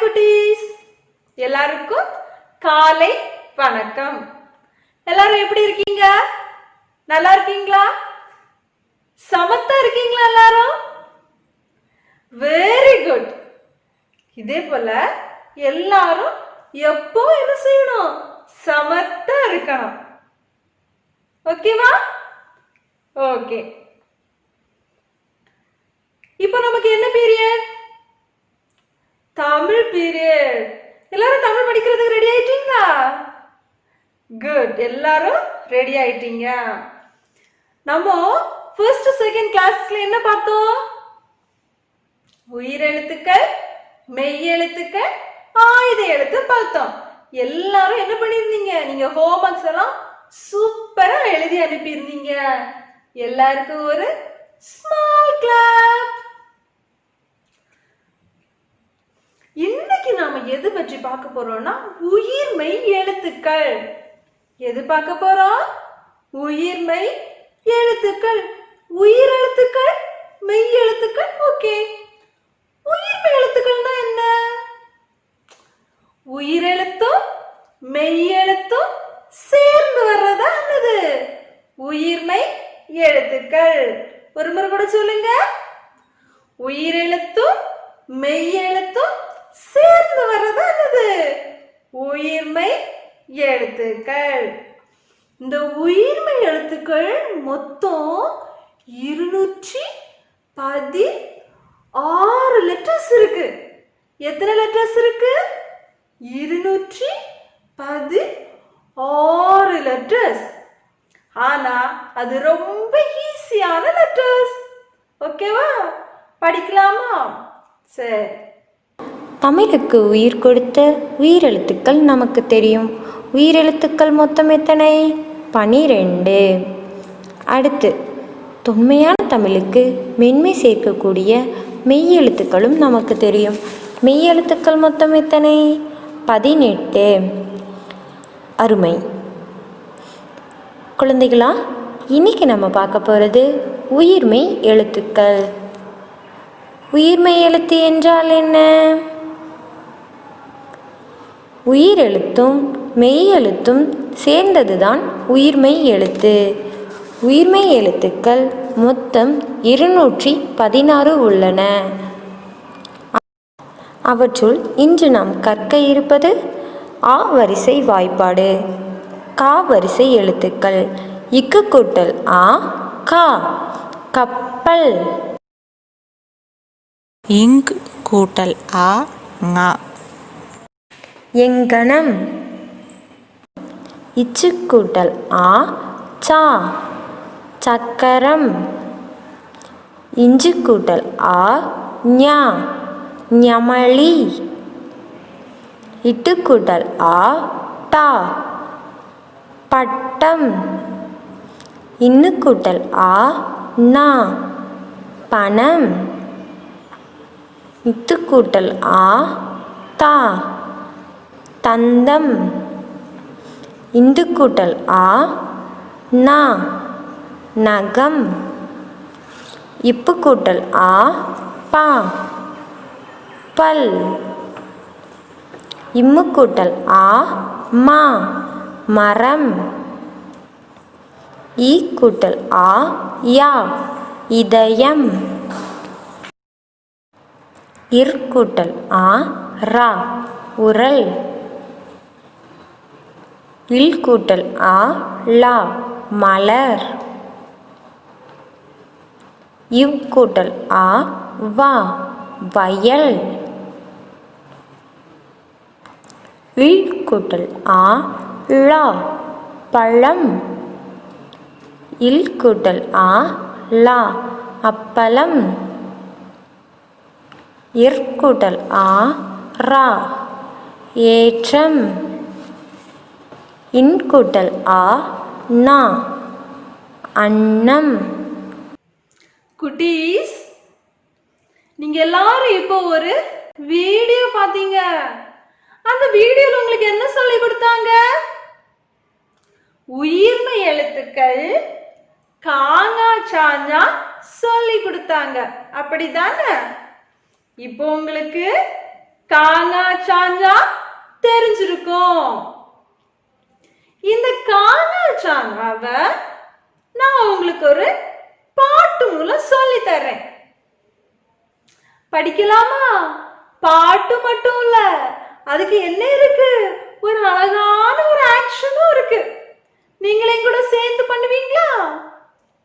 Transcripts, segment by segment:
குட்டீஸ், எல்லாருக்கும் காலை வணக்கம். எல்லாரும் எப்படி இருக்கீங்க? நல்லா இருக்கீங்களா? சமத்தா இருக்கீங்களா எல்லாரும்? Very good. இதே போல எல்லாரும் எப்போ என்ன செய்யணும்? சமத்தா இருக்கணும். ஓகேவா? ஓகே. இப்போ நமக்கு என்ன பீரியட்? தமிழ் பீரியட். எல்லாரும் தமிழ் படிக்கிறதுக்கு ரெடி ஆயிட்டீங்களா? குட், எல்லாரும் ரெடி ஆயிட்டீங்க. நம்ம ஃபர்ஸ்ட் செகண்ட் கிளாஸ்ல என்ன பார்த்தோம்? உயிரெழுத்துக்கள், மெய் எழுத்துக்கள், ஆயுத எழுத்து பார்த்தோம். எல்லாரும் என்ன பண்ணிருந்தீங்க? நீங்க ஹோம்வொர்க்ஸ் எல்லாம் சூப்பரா எழுதி அனுப்பியிருந்தீங்க. எல்லாருக்கும் ஒரு ஸ்மால் கிளாப். இன்னைக்கு நாம எது பற்றி பார்க்க போறோம்னா உயிர்மெய் எழுத்துக்கள். எது பார்க்க போறோம்? உயிர்மெய் எழுத்துக்கள். உயிர் எழுத்துக்கள், மெய் எழுத்துக்கள். ஓகே, உயிர்மெய் எழுத்துக்கள்னா என்ன? உயிரெழுத்தும் மெய் எழுத்தும் சேர்ந்து வர்றதா என்னது? உயிர்மெய் எழுத்துக்கள். ஒரு முறை கூட சொல்லுங்க. உயிரெழுத்தும் மெய் எழுத்தும் சேர்ந்து வர்றதா என்னது? உயிர்மெய் எழுத்துக்கள். இந்த உயிர்மெய் எழுத்துக்கள் மொத்தம் 216 லெட்டர்ஸ் இருக்கு. எத்தனை லெட்டர்ஸ் இருக்கு? 216 லெட்டர்ஸ். ஆனா அது ரொம்ப ஈஸியான லெட்டர்ஸ். ஓகேவா? படிக்கலாமா? சரி. தமிழுக்கு உயிர் கொடுத்த உயிரெழுத்துக்கள் நமக்கு தெரியும். உயிரெழுத்துக்கள் மொத்தம் எத்தனை? 12. அடுத்து தொன்மையான தமிழுக்கு மென்மை சேர்க்கக்கூடிய மெய் எழுத்துக்களும் நமக்கு தெரியும். மெய் எழுத்துக்கள் மொத்தம் எத்தனை? 18. அருமை குழந்தைகளா, இன்னைக்கு நம்ம பார்க்க போகிறது உயிர்மெய் எழுத்துக்கள். உயிர்மெய் எழுத்து என்றால் என்ன? உயிரெழுத்தும் மெய் எழுத்தும் சேர்ந்ததுதான் உயிர்மெய் எழுத்து. உயிர்மெய் எழுத்துக்கள் மொத்தம் 216 உள்ளன. அவற்றுள் இன்று நாம் கற்க இருப்பது ஆ வரிசை வாய்ப்பாடு, கா வரிசை எழுத்துக்கள். இக்கு கூட்டல் ஆ, கா. கப்பல். இங் கூட்டல் ஆ, ங. எங்கனம். இச்சு கூட்டல் ஆ, சா. சக்கரம். இஞ்சு கூட்டல் ஆ, ஞா. ஞமளி. இட்டு கூட்டல் ஆ, டா. பட்டம். இன்னு கூட்டல் ஆ, நா. பணம். இத்து கூட்டல் ஆ, தா. தந்தம். இந்து கூட்டல் ஆ, நா. நகம். இப்பு கூட்டல் ஆ, பா. பல். இம்மு கூட்டல் ஆ, மா. மரம். ஈ கூட்டல் ஆ, யா. இதயம். இர் கூட்டல் ஆ, ரா. உரல். இல் கூட்டல் ஆ, லா. மலர். இவ் கூட்டல் ஆ, வா. வயல். இல் கூட்டல் ஆ, லா. பழம். இல் கூட்டல் ஆ, லா. அப்பளம். இர் கூட்டல் ஆ, ரா. ஏற்றம். இன் கூட்டல் ஆ, நா. அன்னம். குட்டீஸ், நீங்க எல்லாரும் இப்போ ஒரு வீடியோ பார்த்தீங்க. அந்த வீடியோல உங்களுக்கு என்ன சொல்லி கொடுத்தாங்க? உயிர்மெய் எழுத்துக்கள் காங்கா சாஞ்சா சொல்லி கொடுத்தாங்க. அப்படிதானே? இப்போ உங்களுக்கு காங்கா சாங்கா தெரிஞ்சிருக்கும். இந்த காங்கா சாங்காவை நான் உங்களுக்கு ஒரு பாட்டு மூலம் சொல்லி தர்றேன். படிக்கலாமா? பாட்டு மட்டும் இல்ல, அதுக்கு என்ன இருக்கு, ஒரு அழகான ஒரு ஆக்ஷனும் இருக்கு. நீங்களே கூட சேர்ந்து பண்ணுவீங்களா?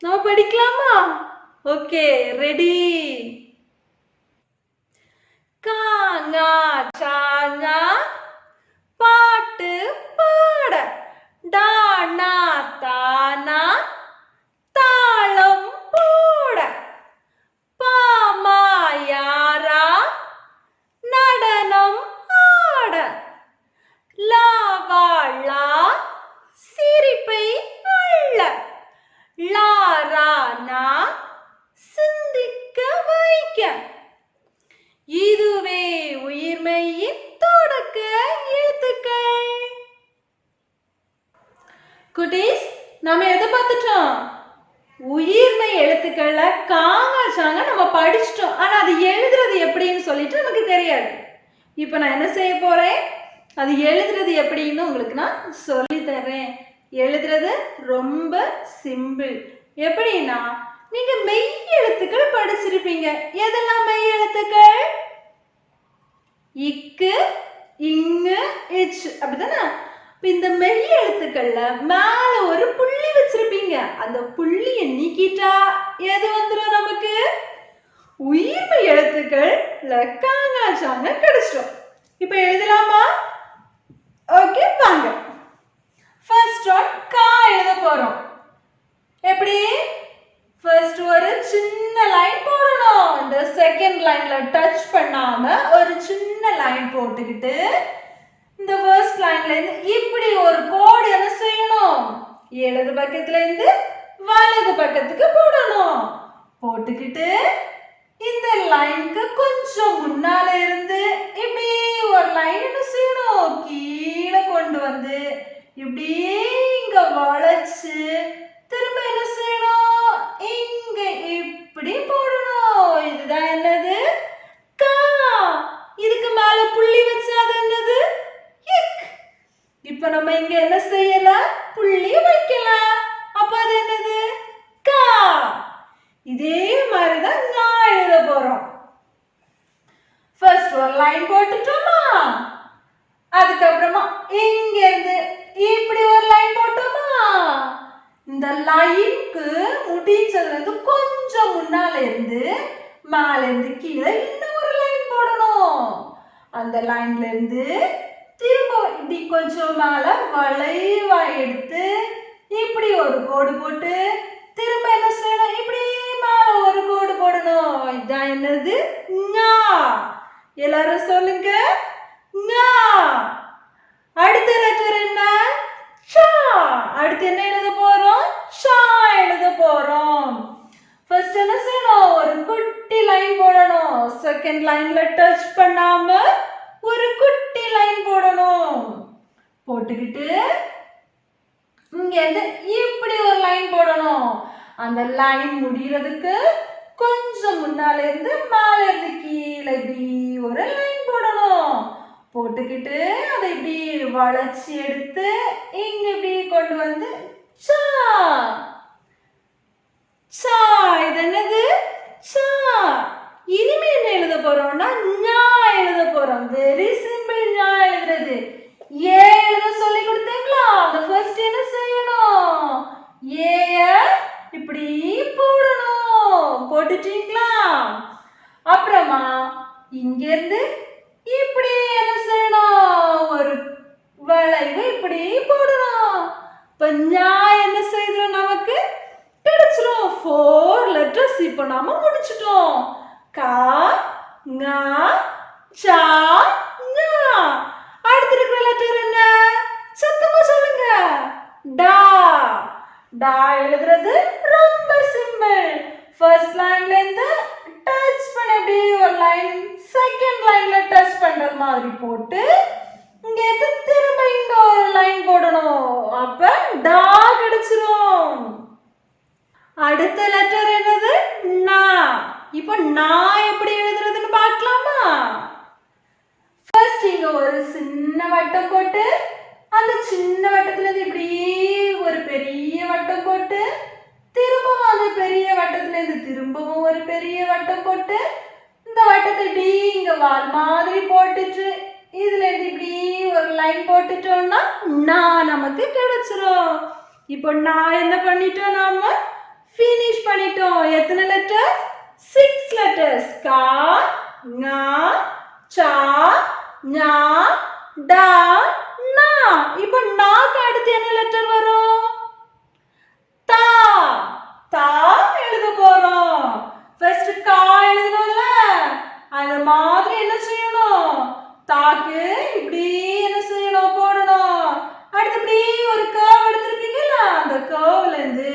நம்ம படிக்கலாமா? Okay, ready. காங்கா சாங்கா பாட்டு பாட, டானா தானா தாளம் போட, பாமா யாரா நடனம் ஆட, லாவாளா சிரிப்பை அள்ள, லாரானா சிந்திக்க வைக்க. இதுவே உயிர்மெய்யின் தொடக்க எழுத்துக்கள். குட்டீஸ், நம்ம எதை பார்த்துட்டோம்? உயிர்மெய் எழுத்துக்கள்ல காங்கா சாங்க நம்ம படிச்சிட்டோம். ஆனா அது எழுதுறது எப்படின்னு சொல்லிட்டு நமக்கு தெரியாது. இப்போ நான் என்ன செய்ய போறேன், அது எழுதுறது எப்படின்னு உங்களுக்கு நான் சொல்லி தரேன். எழுதுறது ரொம்ப சிம்பிள். எப்படின்னா, நீங்க மெய் எழுத்துக்கள் படிச்சிருப்பீங்க. எதெல்லாம் மெய் எழுத்துக்கள்? இக்கு, இங்கு, இச், அப்படிதானே? இந்த மெய் எழுத்துக்கள்ல மேல ஒரு புள்ளி வச்சிருப்பீங்க. அந்த புள்ளியை நீக்கிட்டா எது வந்துடும் நமக்கு? உயிர்மெய் எழுத்துக்கள் காங்கா சாங்க கிடைச்சிடும். இப்ப எழுதலாமா? ஓகே, வாங்க. ஃபர்ஸ்ட் ஒன் கா எழுத போறோம். எப்படி? ஃபர்ஸ்ட் ஒரு சின்ன லைன் போடணும். இந்த செகண்ட் லைன்ல டச் பண்ணாம ஒரு சின்ன லைன் போட்டுக்கிட்டு இந்த ஃபர்ஸ்ட் லைன்ல இருந்து இப்படி ஒரு கோடு என்ன செய்யணும்? இடது பக்கத்துல இருந்து வலது பக்கத்துக்கு போடணும். போட்டுக்கிட்டு இந்த லைனுக்கு கொஞ்சம் முன்னால இருந்து இப்படி ஒரு லைன் என்ன செய்யணும்? கீழே கொண்டு வந்து இப்படி இங்க வளைச்சு திரும்ப என்ன செய்யணும்? இங்க இப்படி போடணும். இதுதான் என்னது? கா. இதுக்கு மேல புள்ளி வச்சா அது என்னது? இக். இப்ப நம்ம இங்க என்ன செய்யலாம்? புள்ளி வைக்கலாம். அப்ப அது என்னது? கா. இதே மாதிரிதான் நான் எழுத போறோம். ஃபர்ஸ்ட் ஒரு லைன் போட்டுட்டோமா? அதுக்கப்புறமா இங்க இருந்து இப்படி ஒரு லைன் போட்டோமா? இந்த லைனுக்கு முடிஞ்சதுல இருந்து கொஞ்சம் முன்னால இருந்து மேல இருந்து கீழே இன்னும் ஒரு லைன் போடணும். அந்த லைன்ல இருந்து திரும்ப இப்படி கொஞ்சம் மேல வளைவா எடுத்து இப்படி ஒரு கோடு போட்டு திரும்ப என்ன செய்யணும்? இப்படி மேல ஒரு கோடு போடணும். இதான் என்னது? ஞா. எல்லாரும் சொல்லுங்க, ஞா. அடுத்த லெட்டர் என்ன? சா. அடுத்து என்ன எழுத போறோம்? சா எழுத போறோம். ஃபர்ஸ்ட் என்ன செய்யணும்? ஒரு குட்டி லைன் போடணும். செகண்ட் லைன்ல டச் பண்ணாம ஒரு குட்டி லைன் போடணும். போட்டுக்கிட்டு இங்க இருந்து இப்படி ஒரு லைன் போடணும். அந்த லைன் முடியறதுக்கு கொஞ்சம் முன்னால இருந்து மேல இருந்து கீழே இப்படி ஒரு லைன் போடணும். போட்டுக்கிட்டு அதை இப்படி வளைச்சி எடுத்து இங்க இப்படி கொண்டு வந்து சா. சா. இது என்னது? சா. இனிமே என்ன எழுத போறோம்னா ஞா எழுத போறோம். வெரி சிம்பிள் ஞா எழுதுறது. ஏ எழுத சொல்லி கொடுத்தீங்களா? அந்த ஃபர்ஸ்ட் என்ன செய்யணும்? ஏய இப்படி போடணும். போட்டுட்டீங்களா? அப்புறமா இங்க இருந்து இப்படி என்ன செய்யணும்? ஒரு வளைவு இப்படி போடணும். இப்ப ஞா என்ன செய்யணும்? நமக்கு கிடைச்சிரும். 4 லெட்டர்ஸ் இப்ப நாம முடிச்சிட்டோம். கா, ஞா, சா, ஞா. அடுத்து இருக்கிற லெட்டர் என்ன? சத்தமா சொல்லுங்க. டா. டா எழுதுறது ரொம்ப சிம்பிள். ஃபர்ஸ்ட் லைன்ல இருந்து டச் பண்ண இப்படி ஒரு லைன், செகண்ட் லைன்ல டச் பண்றது மாதிரி போட்டு இங்க இருந்து திரும்ப இங்க ஒரு லைன் போடணும். அப்ப டா கிடைச்சிரும். அடுத்த லெட்டர் என்னது? நா. இப்போ நா எப்படி எழுதுறதுன்னு பார்க்கலாமா? இங்க ஒரு சின்ன வட்டம் போட்டு அந்த சின்ன வட்டத்துல இருந்து இப்படி ஒரு பெரிய வட்டம் போட்டு திரும்பவும் அந்த பெரிய வட்டத்துல இருந்து திரும்பவும் ஒரு பெரிய வட்டம் போட்டு இந்த வட்டத்தை இப்படி இங்க வால் மாதிரி போட்டுட்டு இதுல இருந்து இப்படி ஒரு லைன் போட்டுட்டோம்னா நான் நமக்கு கிடைச்சிரும். இப்போ நான் என்ன பண்ணிட்டோம், நாம finish பண்ணிட்டோம். எத்தனை லெட்டர்? 6 letters. கா, ஙா, சா, ஞா, டா, நா. இப்போ நாக்கு அடுத்து என்ன லெட்டர் வரும்? தா. தா எழுத போறோம். ஃபர்ஸ்ட் கா எழுதணும்ல, அந்த மாதிரி என்ன செய்யணும், தாக்கு இப்படி என்ன செய்யணும், போடணும். அடுத்து இப்படி ஒரு கர்வ் எடுத்திருப்பீங்கல்ல, அந்த கர்வ்ல இருந்து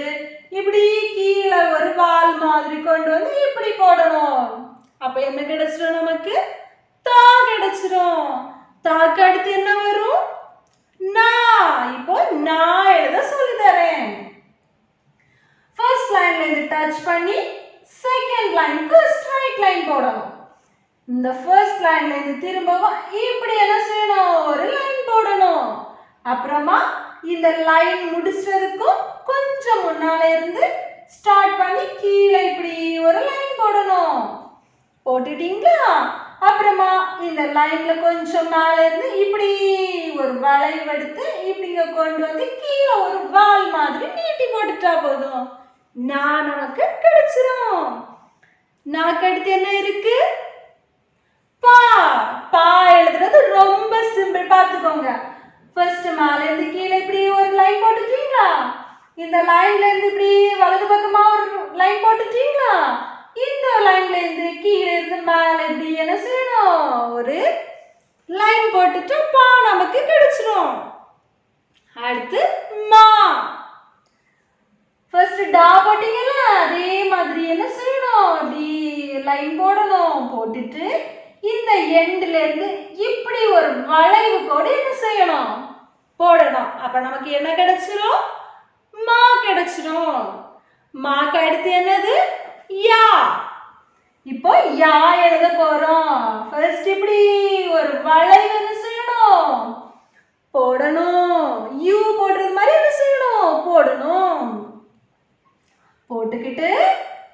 இப்படி கீழே ஒரு வால் மாதிரி கொண்டு வந்து இப்படி போடணும். அப்ப என்ன கிடைச்சிரும், நமக்கு தா கிடைச்சிரும். தாக்கு அடுத்து என்ன வரும்? நா. இப்போ நான் எழுத சொல்லி தரேன். ஃபர்ஸ்ட் லைன்ல இருந்து டச் பண்ணி செகண்ட் லைனுக்கு ஸ்ட்ரைட் லைன் போடணும். இந்த ஃபர்ஸ்ட் லைன்ல இருந்து திரும்பவும் இப்படி என்ன செய்யணும், ஒரு லைன் போடணும். அப்புறமா இந்த லைன் முடிச்சதுக்கும் கொஞ்சம் முன்னால இருந்து ஸ்டார்ட் பண்ணி கீழே இப்படி ஒரு லைன் போடணும். போட்டுட்டீங்களா? அப்புறமா இந்த லைன்ல கொஞ்சம் மேல இருந்து இப்படி ஒரு வளைவு எடுத்து இப்படிங்க கொண்டு வந்து கீழே ஒரு வால் மாதிரி நீட்டி போட்டுட்டா போதும், நான் நமக்கு கிடைச்சிரும். நாக்கு அடுத்து என்ன இருக்கு? பா. பா எழுதுறது ரொம்ப சிம்பிள், பார்த்துக்கோங்க. ஃபர்ஸ்ட் மேல இருந்து கீழே இப்படி ஒரு லைன் போட்டுட்டீங்களா? இந்த லைன்ல இருந்து இப்படி வலது பக்கமா ஒரு லைன் போட்டுட்டீங்களா? இந்த லைன்ல இருந்து கீழே இருந்து மேல இப்படி என்ன செய்யணும், ஒரு லைன் போட்டுட்டு பா நமக்கு கிடைச்சிரும். அடுத்து மா. ஃபர்ஸ்ட் டா போட்டீங்கல்ல, அதே மாதிரி என்ன செய்யணும், இப்படி லைன் போடணும். போட்டுட்டு இந்த எண்ட்ல இருந்து இப்படி ஒரு வளைவு கூட என்ன செய்யணும், போடணும். அப்ப நமக்கு என்ன கிடைச்சிரும், மா கிடைச்சிரும். மாக்கு அடுத்து என்னது? யா. இப்போ யா எழுத போறோம். ஃபர்ஸ்ட் இப்படி ஒரு வளைவு என்ன செய்யணும், போடணும். யூ போடுறது மாதிரி என்ன செய்யணும், போடணும். போட்டுக்கிட்டு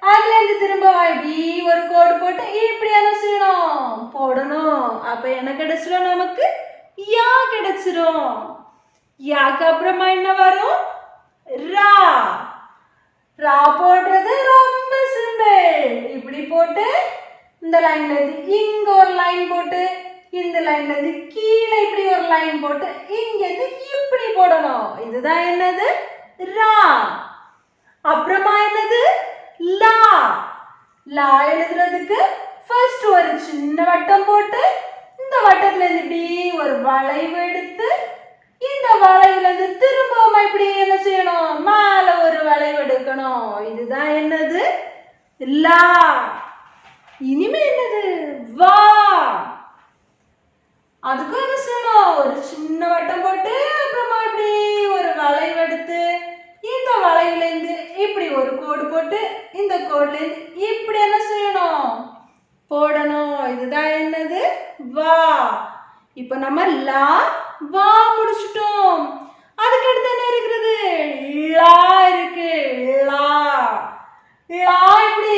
அதுல இருந்து திரும்ப இப்படி ஒரு கோடு போட்டு இப்படி என்ன செய்யணும், போடணும். அப்ப என்ன கிடைச்சிரும், நமக்கு யா கிடைச்சிரும். யாக்கு அப்புறமா என்ன வரும்? ரா. ரா போடுறது ரொம்ப சிம்பிள். இப்படி போட்டு இந்த லைன்ல இருந்து இங்க ஒரு லைன் போட்டு இந்த லைன்ல இருந்து கீழே இப்படி ஒரு லைன் போட்டு இங்க இருந்து இப்படி போடணும். இதுதான் என்னது? ரா. அப்புறமா என்னது? லா. லா எழுதுறதுக்கு ஃபர்ஸ்ட் ஒரு சின்ன வட்டம் போட்டு இந்த வட்டத்துல இருந்து இப்படி ஒரு வளைவு எடுத்து இந்த வளைவுல இருந்து திரும்பவும் இப்படி என்ன செய்யணும், மேல ஒரு வளைவு எடுக்கணும். இதுதான் என்னது? லா. இனிமே என்னது? வா. அதுக்கும் என்ன செய்யணும், ஒரு சின்ன வட்டம் போட்டு அப்புறமா இப்படி ஒரு வளைவு எடுத்து இந்த வளைவுல இருந்து இப்படி ஒரு கோடு போட்டு இந்த கோடுல இருந்து இப்படி என்ன செய்யணும், போடணும். இதுதான் என்னது? வா. இப்போ நம்ம லா வா முடிச்சிட்டோம். அதுக்கு அடுத்து என்ன இருக்குது? லா இருக்கு. லா. லா இப்படி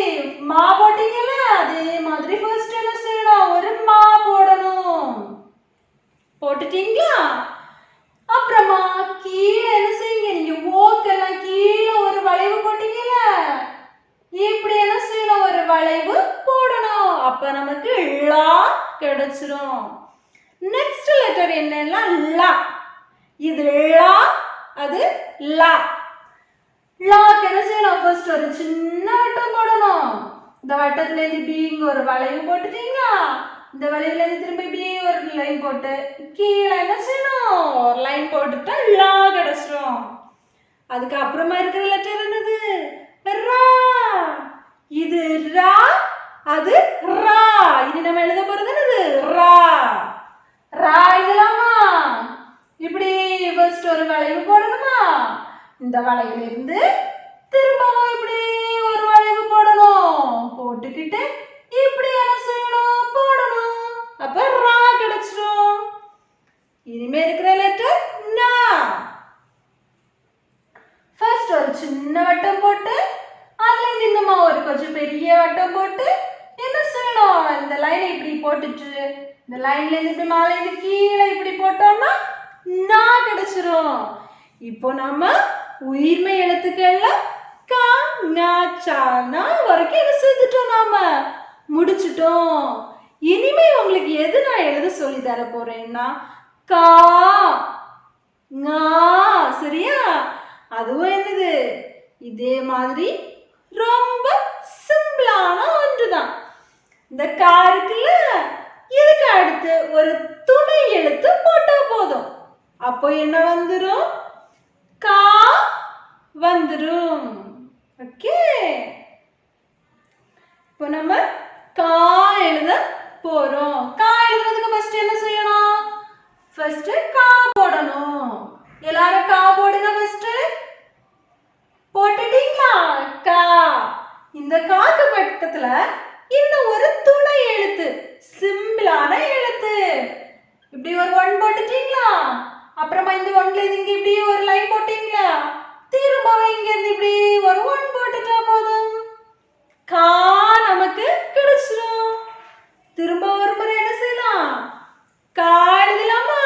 மா போட்டீங்கல்ல, அதே மாதிரி ஃபர்ஸ்ட் என்ன செய்யணும், ஒரு மா போடணும். போட்டுட்டீங்களா? அப்புறமா கீழே என்ன செய்யுங்க, நீங்க ஓக்கெல்லாம் கீழே ஒரு வளைவு போட்டீங்கல்ல, இப்படி என்ன செய்யணும், ஒரு வளைவு போடணும். அப்ப நமக்கு லா கிடைச்சிரும். நெக்ஸ்ட் லெட்டர் என்னன்னா லா. இது லா, அது லா. லாக்கு என்ன செய்யணும், ஃபர்ஸ்ட் ஒரு சின்ன வட்டம் போடணும். இந்த வட்டத்துல இருந்து இப்படி ஒரு வளைவு போட்டுட்டீங்களா? இந்த வளைவுல இருந்து திரும்ப இப்படி ஒரு லைன் போட்டு கீழே என்ன செய்யணும், ஒரு லைன் போட்டுட்டா லா கிடைச்சிரும். அதுக்கு அப்புறமா இருக்கிற லெட்டர் என்னது? ரா. இது ரா, அது ரா. இனி நம்ம எழுத போறது என்னது? ரா. ரா எழுதலாமா? இப்படி ஃபர்ஸ்ட் ஒரு வளைவு போடணுமா? இந்த வளைவுல இருந்து திரும்பவும் இப்படி ஒரு வளைவு போடணும். போட்டுக்கிட்டு இப்படி என்ன செய்யணும், போடணும். அப்ப ரா கிடைச்சிரும். இனிமே இருக்கிற லெட்டர் நா. ஃபர்ஸ்ட் ஒரு சின்ன வட்டம் போட்டு அதுல இன்னுமா ஒரு கொஞ்சம் பெரிய வட்டம் போட்டு என்ன செய்யணும், இந்த லைனை இப்படி போட்டுட்டு இந்த லைன்ல இருந்து இப்படி மேலே இருந்து கீழே இப்படி போட்டோம்னா நா கிடைச்சிரும். இப்போ நம்ம உயிர்மை எழுத்துக்கள்ல கா ஞா சா நா வரைக்கும் என்ன செஞ்சுட்டோம், நாம முடிச்சிட்டோம். இனிமே உங்களுக்கு எது நான் எழுத சொல்லி தர போறேன்னா கா ஞா, சரியா? அதுவும் என்னது, இதே மாதிரி ரொம்ப சிம்பிளான ஒன்றுதான். இந்த கா இருக்குல்ல, இதுக்கு அடுத்து ஒரு துணை எழுத்து போட்டா போதும். அப்போ என்ன வந்துரும், கா வந்துரும். ஓகே, இப்போ நம்ம கா எழுத போறோம். கா எழுதுறதுக்கு ஃபர்ஸ்ட் என்ன செய்யணும், ஃபர்ஸ்ட் கா போடணும். எல்லாரும் கா போடுங்க. ஃபர்ஸ்ட் போட்டுட்டீங்களா? கா. இந்த காக்கு பக்கத்துல இன்னும் ஒரு துணை எழுத்து, சிம்பிளான எழுத்து. இப்படி ஒரு ஒன் போட்டுட்டீங்களா? அப்புறமா இந்த ஒன்ல இங்க இப்படி ஒரு லைன் போட்டீங்களா? திரும்பவும் இங்க இருந்து இப்படி ஒரு ஒன் போட்டுட்டா போதும், கா நமக்கு கிடைச்சிடும். திரும்ப ஒரு முறை என்ன செய்யலாம், கா எழுதலாமா?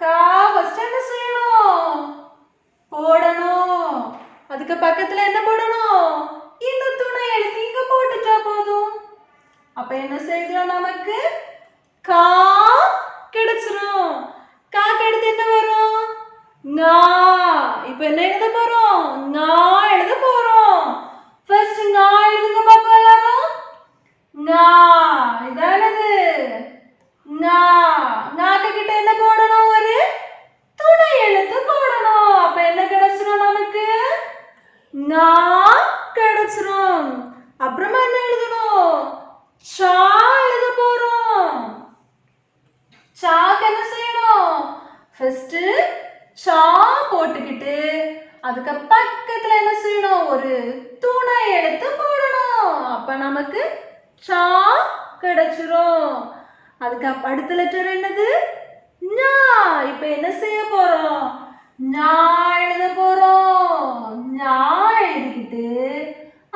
கா ஃபர்ஸ்ட் என்ன செய்யணும், போடணும். அதுக்கு பக்கத்துல என்ன போடணும், இந்த துணை எழுத்து இங்க போட்டுட்டா போதும். அப்ப என்ன செய்யணும், நமக்கு கா கிடைச்சிரும். காக்கு அடுத்து என்ன வரும், ஞா. இப்போ என்ன எழுத போறோம், ஞா எழுத போறோம். ஃபர்ஸ்ட் ஞா எழுதுங்க பாப்பா எல்லாரும். ஞா, இதானது ஞா. ஞாக்கு கிட்ட என்ன போடணும், ஒரு துணை எழுத்து போடணும். அப்ப என்ன கிடைச்சிரும், நமக்கு ஞா கிடைச்சிரும். அப்புறமா என்ன எழுதணும், சா எழுத போறோம். சாக்கு என்ன செய்யணும், ஃபர்ஸ்ட் சா போட்டுக்கிட்டு அதுக்கு பக்கத்துல என்ன செய்யணும், ஒரு துணை எழுத்து போடணும். அப்ப நமக்கு சா கிடைச்சிரும். அதுக்கு அடுத்த லெட்டர் என்னது, ஞா. இப்ப என்ன செய்ய போறோம், ஞா எழுத போறோம். ஞா எழுதிக்கிட்டு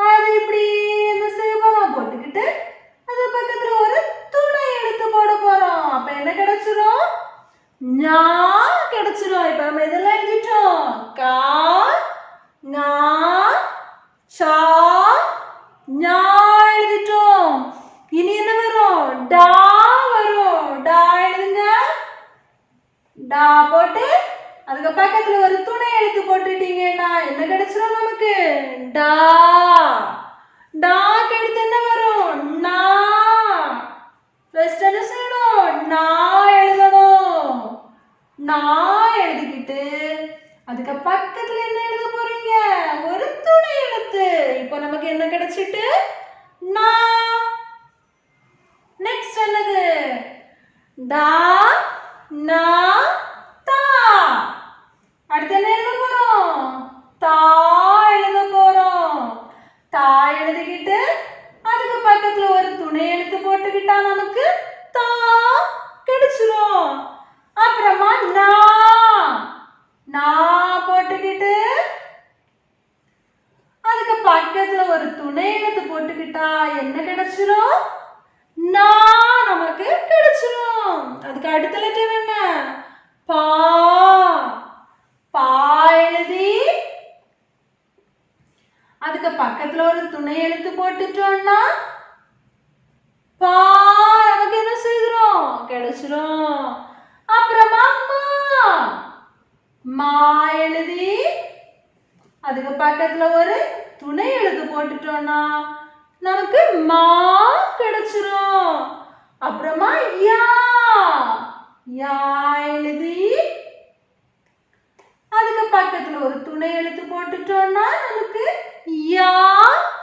அது இப்படி என்ன செய்ய போறோம், போட்டுக்கிட்டு அது பக்கத்துல ஒரு துணை எழுத்து போட போறோம். அப்ப என்ன கிடைச்சிரும், ஞா கிடைச்சிரும். இப்ப நம்ம இதெல்லாம் எழுதிட்டோம், கா ஞா சா ஞா எழுதிட்டோம். இனி என்ன வரும், டா வரும். டா எழுதுங்க. டா போட்டு அதுக்கு பக்கத்துல ஒரு துணை எழுத்து போட்டுட்டீங்கன்னா என்ன கிடைச்சிரும், நமக்கு டா. டாக்கு அடுத்து என்ன வரும், நா. ஃபர்ஸ்ட் என்ன செய்யணும், நா எழுதணும். நா எழுதிக்கிட்டு அதுக்கு பக்கத்துல என்ன எழுத போறீங்க, ஒரு துணை எழுத்து. இப்போ நமக்கு என்ன கிடைச்சிட்டு, நா. நெக்ஸ்ட் என்னது, டா நா தா. அடுத்து என்ன எழுத போறோம், தா எழுத போறோம். தா எழுதிக்கிட்டு அதுக்கு பக்கத்துல ஒரு துணை எழுத்து போட்டுக்கிட்டா நமக்கு தா கிடைச்சிரும். அப்புறமா நா. நா போட்டுக்கிட்டு அதுக்கு பக்கத்துல ஒரு துணை எழுத்து போட்டுக்கிட்டா என்ன கிடைச்சிரும், நா நமக்கு கிடைச்சிரும். அதுக்கு அடுத்த லெட்டர் என்ன, பா. பா எழுதி அதுக்கு பக்கத்துல ஒரு துணை எழுத்து போட்டுட்டோம்னா பா நமக்கு என்ன செய்கிறோம், கிடைச்சிரும். அப்புறமா மா. மா எழுதி அதுக்கு பக்கத்துல ஒரு துணை எழுத்து போட்டுட்டோம்னா நமக்கு மா கிடைச்சிரும். அப்புறமா யா. யா எழுதி அதுக்கு பக்கத்துல ஒரு துணை எழுத்து போட்டுட்டோம்னா நமக்கு யா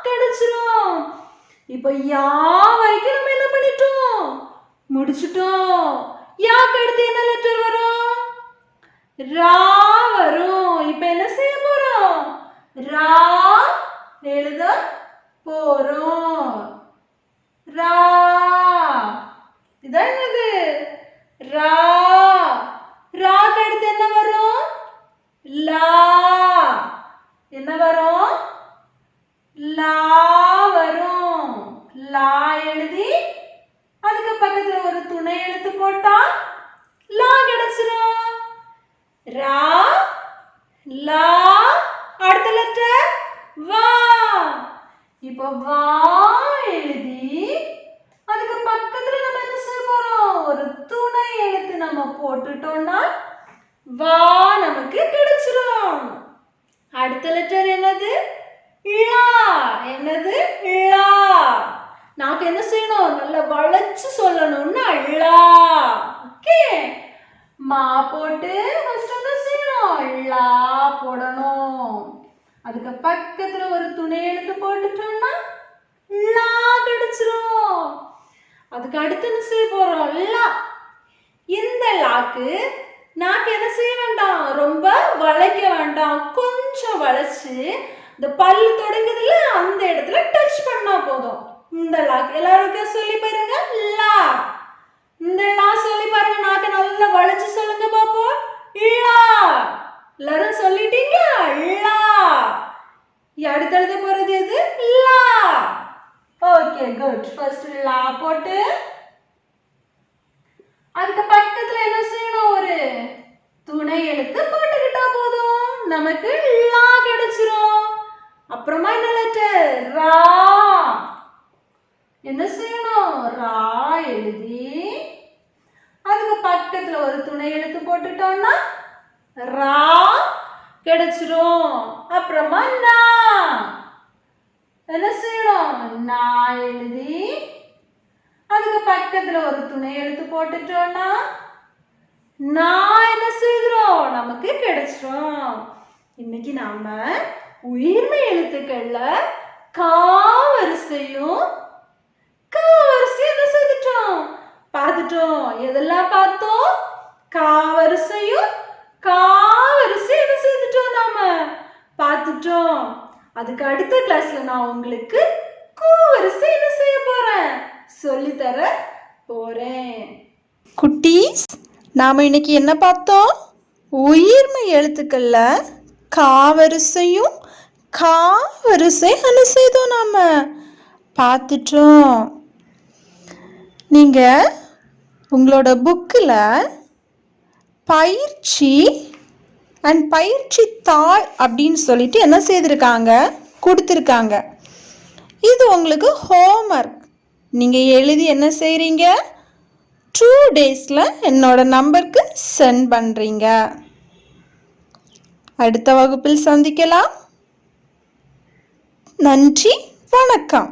கிடைச்சிரும். இப்போ யா வரைக்கும் நம்ம என்ன பண்ணிட்டோம், முடிச்சிட்டோம். யாக்கு அடுத்து என்ன லெட்டர் வரும், ரா வரும். இப்போ என்ன செய்ய போறோம், ரா எழுத போறோம். ரா. இதான் லா. அடுத்த லெட்டர் வா. இப்போ வா எழுதி அதுக்கு பக்கத்துல நம்ம என்ன செய்ய போறோம்? ஒரு துணை எழுத்து நம்ம போட்டுட்டோம்னா வா நமக்கு கிடைச்சிரும். அடுத்த லெட்டர் என்னது? ழா. என்னது? ழா. நாக்கு என்ன செய்யணும்? நல்லா வளைச்சு சொல்லணும்னா ழா. ஓகே. மா போட்டு ஃபர்ஸ்ட் என்ன செய்யணும்? ழா போடணும். அதுக்கு பக்கத்துல ஒரு துணை எழுத்து போட்டுட்டோம்னா லா கிடைச்சிரும். அதுக்கு அடுத்து என்ன செய்ய போறோம்? லா. இந்த லாக்கு நாக்கு என்ன செய்ய வேண்டாம்? ரொம்ப வளைக்க வேண்டாம். கொஞ்சம் வளைச்சு இந்த பல்லு தொடங்குதுல அந்த இடத்துல டச் பண்ணா போதும். இந்த லாக்கு எல்லாருக்கும் சொல்லி பாருங்க. லா. இந்த லா சொல்லி பாருங்க. நாக்கு நல்லா வளைச்சு சொல்லுங்க பாப்போம். லா. எல்லாரும் சொல்லிட்டீங்க? லா. அடுத்தடுத்து போறது எது? லா. Okay good. ஃபர்ஸ்ட் லா போட்டு அதுக்கு பக்கத்துல என்ன செய்யணும்? ஒரு துணை எழுத்து போட்டுக்கிட்டா போதும். நமக்கு லா கிடைச்சிரும். அப்புறமா என்ன லெட்டர்? ரா. என்ன செய்யணும்? ரா எழுதி அதுக்கு பக்கத்துல ஒரு துணை எழுத்து போட்டுட்டோம்னா ரா கிடைச்சிரும். அப்புறமா நா. என்ன செய்யணும்? நா எழுதி அதுக்கு பக்கத்துல ஒரு துணை எழுத்து போட்டுட்டோம்னா நான் என்ன செய்கிறோம்? நமக்கு கிடைச்சிரும். இன்னைக்கு நாம உயிர்மை எழுத்துக்கள்ல கா வரிசையும் கா வரிசையும் என்ன செய்துட்டோம்? பார்த்துட்டோம். எதெல்லாம் பார்த்தோம்? கா வரிசையும் கா வரிசையும் என்ன செய்துட்டோம்? நாம பார்த்துட்டோம். அதுக்கு அடுத்த கிளாஸ்ல நான் உங்களுக்கு கூ வரிசை என்ன செய்ய போறேன்? சொல்லித்தர போறேன். குட்டீஸ், நாம இன்னைக்கு என்ன பார்த்தோம்? உயிர்மை எழுத்துக்கள்ல கா வரிசையும் கா வரிசை என்ன செய்தோம்? நாம பார்த்துட்டோம். நீங்க உங்களோட புக்கில் பயிற்சி அண்ட் பயிற்சி தாள் அப்படின்னு சொல்லிட்டு என்ன செய்திருக்காங்க? கொடுத்துருக்காங்க. இது உங்களுக்கு ஹோம்ஒர்க். நீங்கள் எழுதி என்ன செய்கிறீங்க? 2 daysல என்னோட நம்பருக்கு சென்ட் பண்ணுறீங்க. அடுத்த வகுப்பில் சந்திக்கலாம். நன்றி, வணக்கம்.